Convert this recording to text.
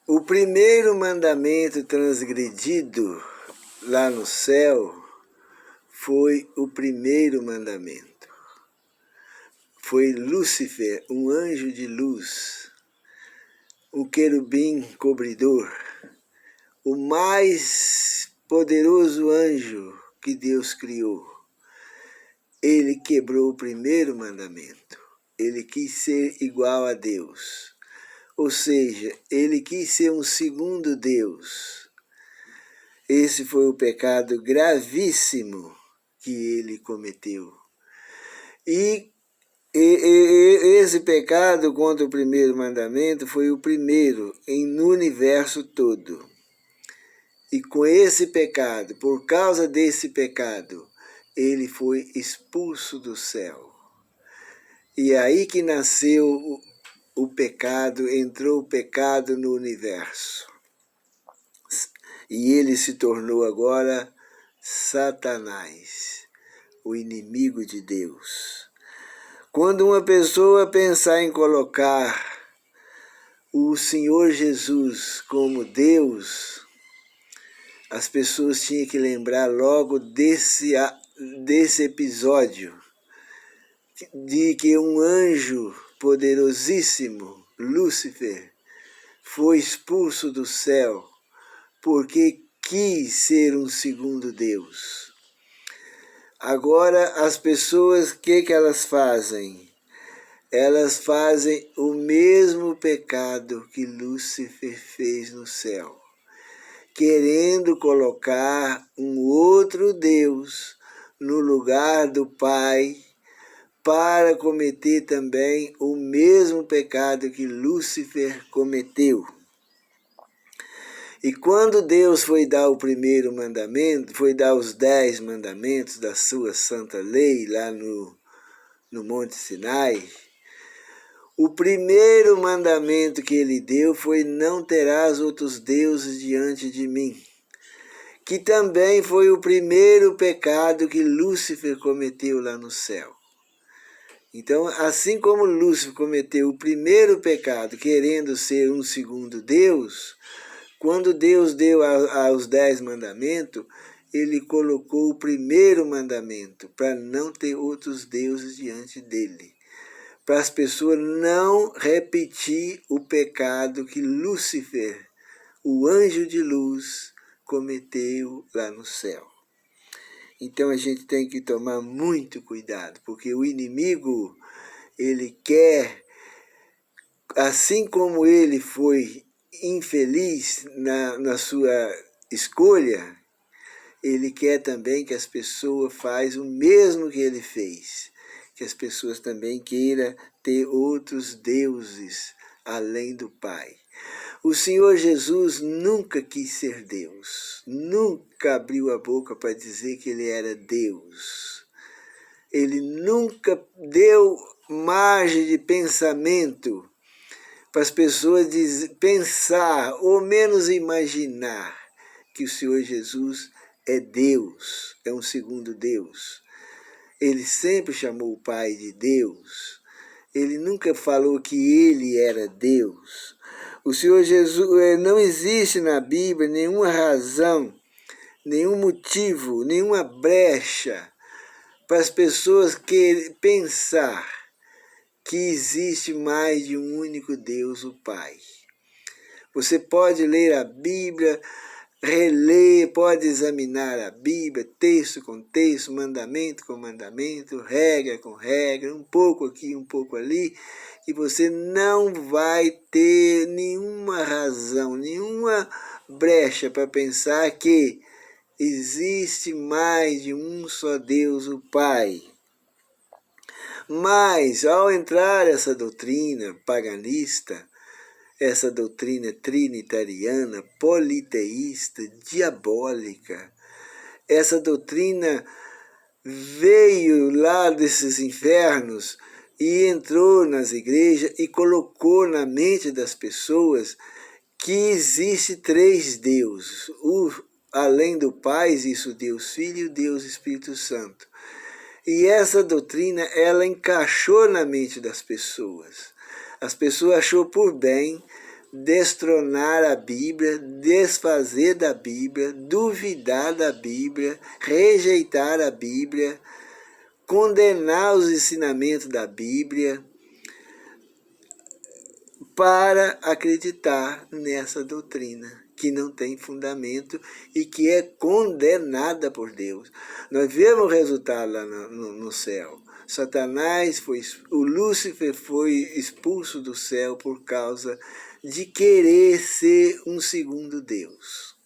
O primeiro mandamento transgredido lá no céu foi o primeiro mandamento. Foi Lúcifer, um anjo de luz, o querubim cobridor, o mais poderoso anjo que Deus criou. Ele quebrou o primeiro mandamento. Ele quis ser igual a Deus. Ou seja, ele quis ser um segundo Deus. Esse foi o pecado gravíssimo que ele cometeu. E esse pecado contra o primeiro mandamento foi o primeiro no universo todo. E com esse pecado, por causa desse pecado, ele foi expulso do céu. E é aí que nasceu o pecado, entrou o pecado no universo. E ele se tornou agora Satanás, o inimigo de Deus. Quando uma pessoa pensar em colocar o Senhor Jesus como Deus, as pessoas tinham que lembrar logo desse episódio, de que um anjo poderosíssimo, Lúcifer, foi expulso do céu porque quis ser um segundo Deus. Agora as pessoas, o que elas fazem? Elas fazem o mesmo pecado que Lúcifer fez no céu, querendo colocar um outro Deus no lugar do Pai, para cometer também o mesmo pecado que Lúcifer cometeu. E quando Deus foi dar o primeiro mandamento, foi dar os 10 mandamentos da sua santa lei lá no Monte Sinai, o primeiro mandamento que ele deu foi: não terás outros deuses diante de mim, que também foi o primeiro pecado que Lúcifer cometeu lá no céu. Então, assim como Lúcifer cometeu o primeiro pecado, querendo ser um segundo Deus, quando Deus deu aos 10 mandamentos, ele colocou o primeiro mandamento, para não ter outros deuses diante dele, para as pessoas não repetir o pecado que Lúcifer, o anjo de luz, cometeu lá no céu. Então a gente tem que tomar muito cuidado, porque o inimigo, ele quer, assim como ele foi infeliz na sua escolha, ele quer também que as pessoas façam o mesmo que ele fez, que as pessoas também queiram ter outros deuses além do Pai. O Senhor Jesus nunca quis ser Deus, nunca abriu a boca para dizer que ele era Deus. Ele nunca deu margem de pensamento para as pessoas pensar, ou menos imaginar, que o Senhor Jesus é Deus, é um segundo Deus. Ele sempre chamou o Pai de Deus. Ele nunca falou que ele era Deus. O Senhor Jesus, não existe na Bíblia nenhuma razão, nenhum motivo, nenhuma brecha para as pessoas pensar que existe mais de um único Deus, o Pai. Você pode ler a Bíblia, reler, pode examinar a Bíblia, texto com texto, mandamento com mandamento, regra com regra, um pouco aqui, um pouco ali, e você não vai ter nenhuma razão, nenhuma brecha para pensar que existe mais de um só Deus, o Pai. Mas, ao entrar essa doutrina paganista, essa doutrina trinitariana, politeísta, diabólica, essa doutrina veio lá desses infernos e entrou nas igrejas e colocou na mente das pessoas que existe 3 deuses. Além do Pai, existe o Deus Filho e o Deus Espírito Santo. E essa doutrina, ela encaixou na mente das pessoas. As pessoas achou por bem destronar a Bíblia, desfazer da Bíblia, duvidar da Bíblia, rejeitar a Bíblia, condenar os ensinamentos da Bíblia, para acreditar nessa doutrina que não tem fundamento e que é condenada por Deus. Nós vemos o resultado lá no céu. Satanás o Lúcifer foi expulso do céu por causa de querer ser um segundo Deus.